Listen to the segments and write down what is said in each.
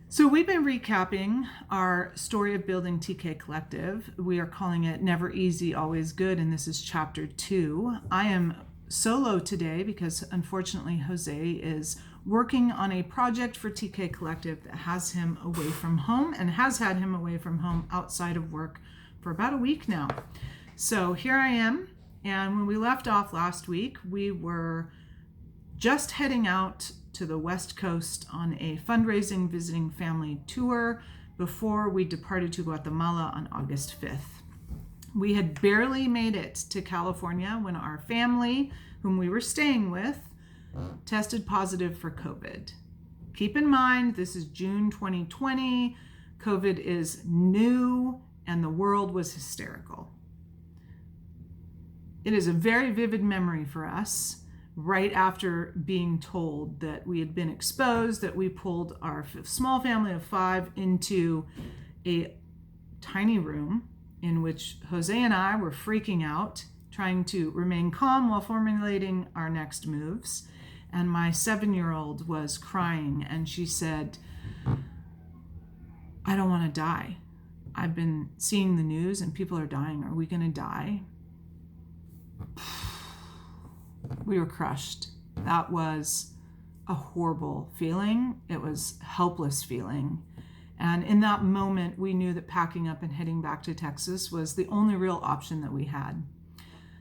So we've been recapping our story of building TK Collective. We are calling it Never Easy, Always Good, and this is chapter 2. I am solo today because unfortunately Jose is working on a project for TK Collective that has him away from home and has had him away from home outside of work for about a week now. So here I am, and when we left off last week, we were just heading out to the West Coast on a fundraising visiting family tour before we departed to Guatemala on August 5th. We had barely made it to California when our family, whom we were staying with, tested positive for COVID. Keep in mind, this is June 2020. COVID is new and the world was hysterical. It is a very vivid memory for us. Right after being told that we had been exposed, that we pulled our small family of 5 into a tiny room in which Jose and I were freaking out, trying to remain calm while formulating our next moves. And my 7-year-old was crying, and she said, "I don't want to die. I've been seeing the news and people are dying. Are we going to die?" We were crushed. That was a horrible feeling. It was a helpless feeling. And in that moment, we knew that packing up and heading back to Texas was the only real option that we had.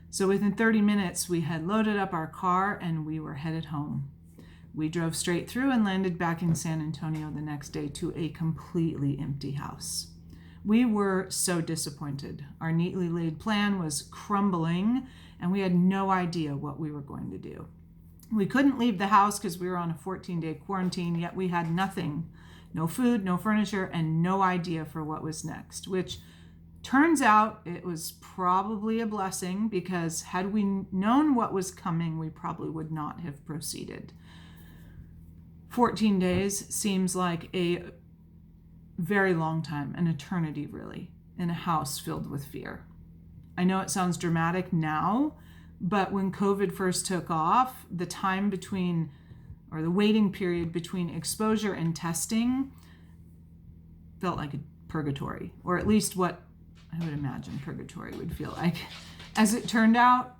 So within 30 minutes, we had loaded up our car and we were headed home. We drove straight through and landed back in San Antonio the next day to a completely empty house. We were so disappointed. Our neatly laid plan was crumbling, and we had no idea what we were going to do. We couldn't leave the house because we were on a 14-day quarantine, yet we had nothing, no food, no furniture, and no idea for what was next, which turns out it was probably a blessing, because had we known what was coming, we probably would not have proceeded. 14 days seems like a very long time, an eternity really, in a house filled with fear. I know it sounds dramatic now, but when COVID first took off, the time between, or the waiting period between exposure and testing felt like a purgatory, or at least what I would imagine purgatory would feel like. As it turned out,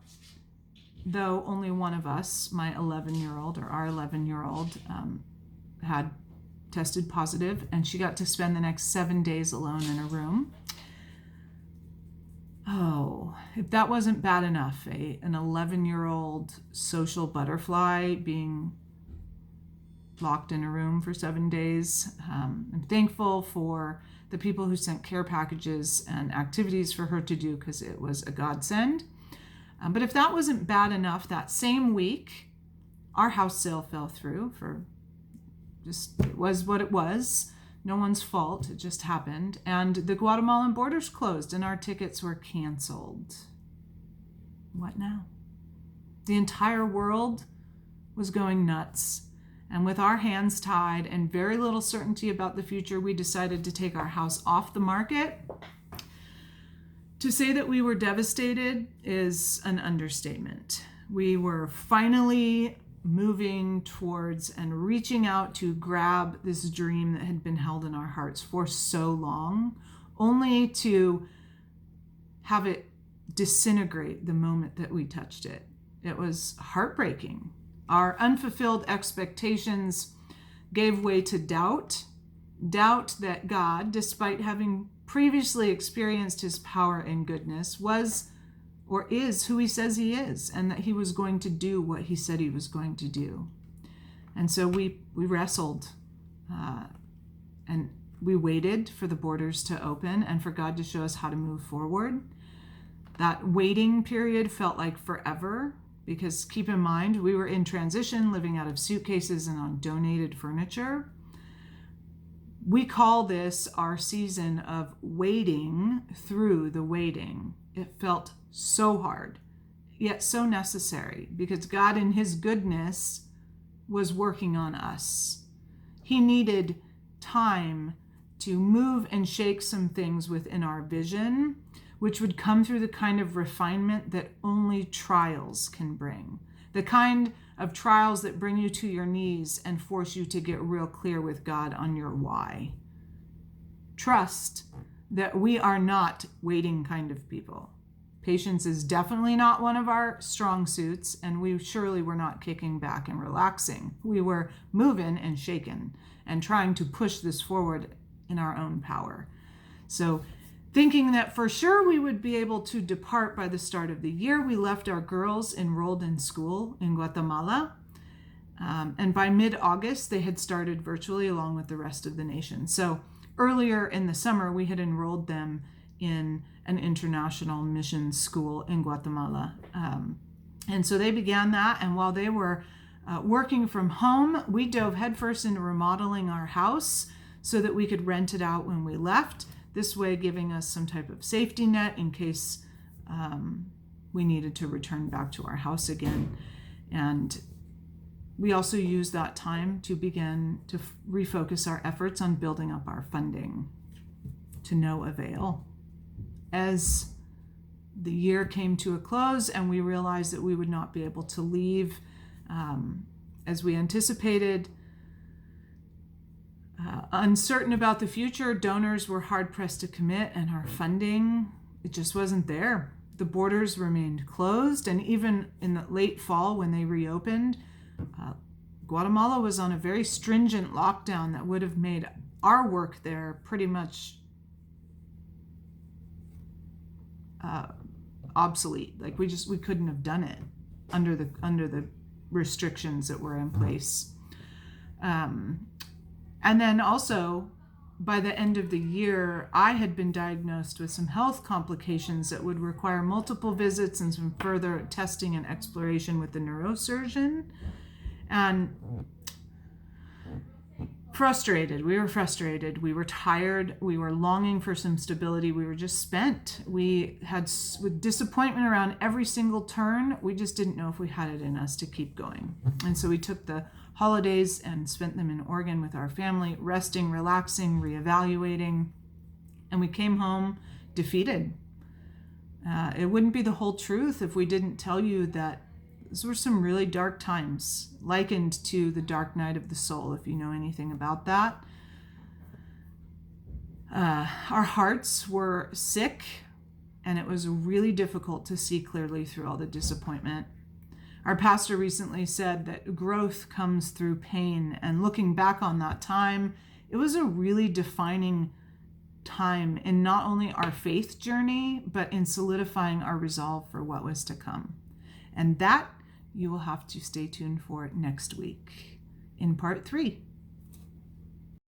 though only one of us, my 11-year-old, or our 11-year-old, had tested positive, and she got to spend the next 7 days alone in a room. Oh, if that wasn't bad enough, an 11-year-old social butterfly being locked in a room for 7 days. I'm thankful for the people who sent care packages and activities for her to do, because it was a godsend. But if that wasn't bad enough, that same week, our house sale fell through for just, it was what it was. No one's fault, it just happened. And the Guatemalan borders closed and our tickets were canceled. What now? The entire world was going nuts. And with our hands tied and very little certainty about the future, we decided to take our house off the market. To say that we were devastated is an understatement. We were finally moving towards and reaching out to grab this dream that had been held in our hearts for so long, only to have it disintegrate the moment that we touched it. It was heartbreaking. Our unfulfilled expectations gave way to doubt that God, despite having previously experienced his power and goodness, was or is who he says he is, and that he was going to do what he said he was going to do. And so we wrestled, and we waited for the borders to open and for God to show us how to move forward. That waiting period felt like forever, because keep in mind, we were in transition, living out of suitcases and on donated furniture. We call this our season of waiting through the waiting. It felt so hard, yet so necessary, because God in his goodness was working on us. He needed time to move and shake some things within our vision, which would come through the kind of refinement that only trials can bring, the kind of trials that bring you to your knees and force you to get real clear with God on your why. Trust that we are not waiting kind of people. Patience is definitely not one of our strong suits, and we surely were not kicking back and relaxing. We were moving and shaking and trying to push this forward in our own power. So thinking that for sure we would be able to depart by the start of the year, we left our girls enrolled in school in Guatemala. And by mid-August, they had started virtually along with the rest of the nation. So earlier in the summer, we had enrolled them in an international mission school in Guatemala. And so they began that. And while they were working from home, we dove headfirst into remodeling our house so that we could rent it out when we left. This way giving us some type of safety net in case we needed to return back to our house again. And we also used that time to begin to refocus our efforts on building up our funding, to no avail. As the year came to a close and we realized that we would not be able to leave as we anticipated, uncertain about the future, donors were hard-pressed to commit, and our funding, it just wasn't there. The borders remained closed, and even in the late fall when they reopened, Guatemala was on a very stringent lockdown that would have made our work there pretty much obsolete. Like we couldn't have done it under the restrictions that were in place. And then also, by the end of the year, I had been diagnosed with some health complications that would require multiple visits and some further testing and exploration with the neurosurgeon. And we were frustrated, we were tired, we were longing for some stability, we were just spent. We had, with disappointment around every single turn, we just didn't know if we had it in us to keep going. And so we took the holidays and spent them in Oregon with our family, resting, relaxing, reevaluating, and we came home defeated. It wouldn't be the whole truth if we didn't tell you that these were some really dark times, likened to the dark night of the soul, if you know anything about that. Our hearts were sick, and it was really difficult to see clearly through all the disappointment. Our pastor recently said that growth comes through pain, and looking back on that time, it was a really defining time in not only our faith journey, but in solidifying our resolve for what was to come. And that you will have to stay tuned for next week in part 3.